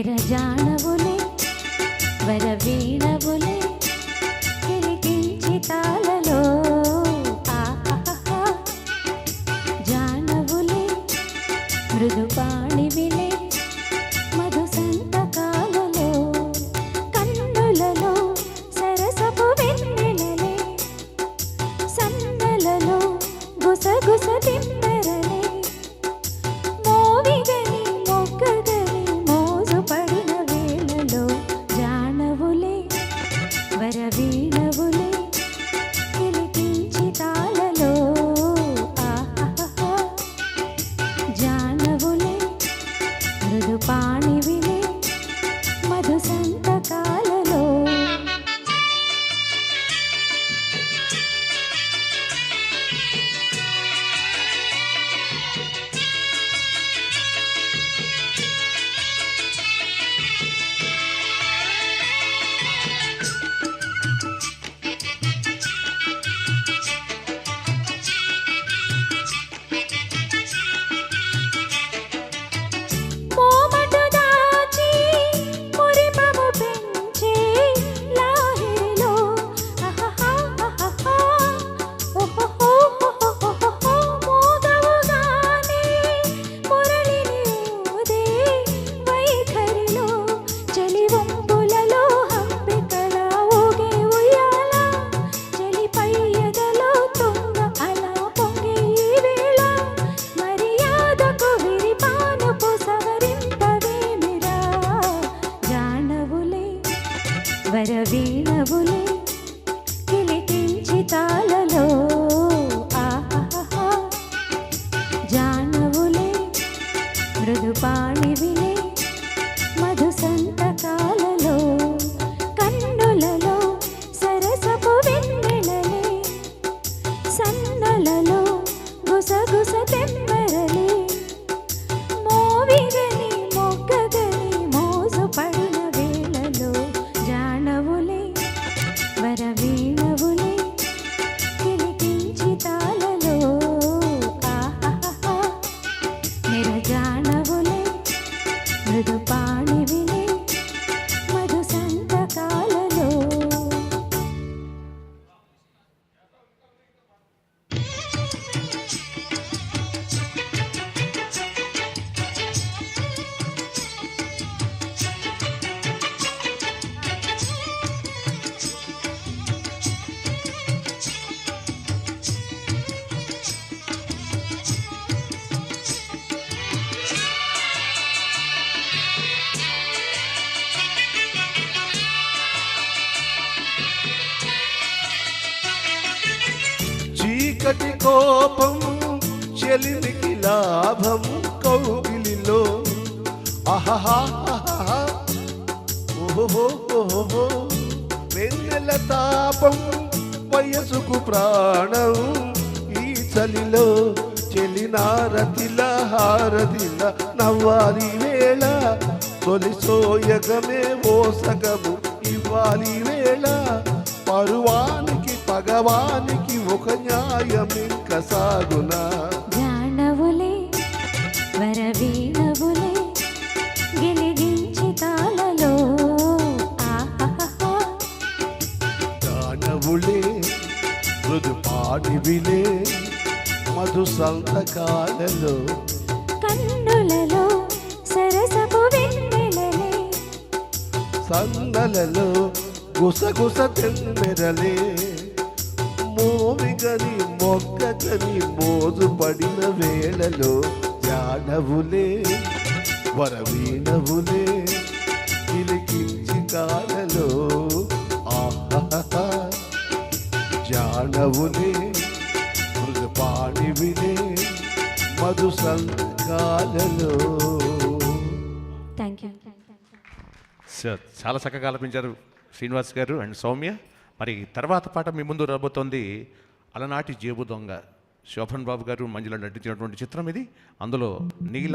నిరజానవులే వరవీణవులే కిలికించి తాళలో జానవులే మృదుపాణివిలే మధు సంతకాలలో కన్నులలో సరసపు వెన్నెలలే సన్నలలో గుసగుస తిమ్మెరలే మోవిగని మొగ్గగని మోజు పడిన వేళలో జానవులే వరవీణవులే కిలికించి తాళలో జానవులే మృదుపాణివిలే మధు సంతకాలలో వరవీణవులే కిలికించి తాళలో జానవులే మృదుపాణివిలే మధు సంతకాలలో కన్నులలో సరసపు వెన్నెలలే సన్నలలో గుసగుస తెమ్మెరలే మోవిగని మొగ్గగని మోజు పడిన వేళలో జానవులే వరవీణవులే కిలికించి తాళలో నిరజానవులే మృదుపాణివిలే మధు సంతకాలలో చీకటి కోపం చెలిమికి లాభం కౌగిలిలో ఆహాహా ఓహో వెన్నెల తాపం వయసుకు ప్రాణం ఈ చలిలో చెలినారతిల హారతిల నవ్వాలి వేళ తొలి సోయగమే ఓ సగము ఇవ్వాలి వేళ పరువానికి పగవానికి ఒక న్యాయం ఇంక సాగునా జానవులే వరవీణవులే గిలిగించి తాళలో జానవులే మృదుపాణివిలే మధు సంతకాలలో కన్నులలో సరసపు వెన్నెలలే సన్నలలో గుసగుస తెమ్మెరలే మోవిగని మొగ్గని మోజు పడిన వేళలో జానవులే వరవీణవులే కిలికించి కాలలో ఆహా జానవులే మృదుపాణివిలే మధు సంతకాలలో. Thank you. సార్ చాలా చక్కగా ఆలపించారు శ్రీనివాస్ గారు అండ్ సౌమ్య. మరి తర్వాత పాట మీ ముందు రాబోతోంది అలనాటి జేబు దొంగ. శోభన్ బాబు గారు మంజుల నటించినటువంటి చిత్రం ఇది. అందులో నీల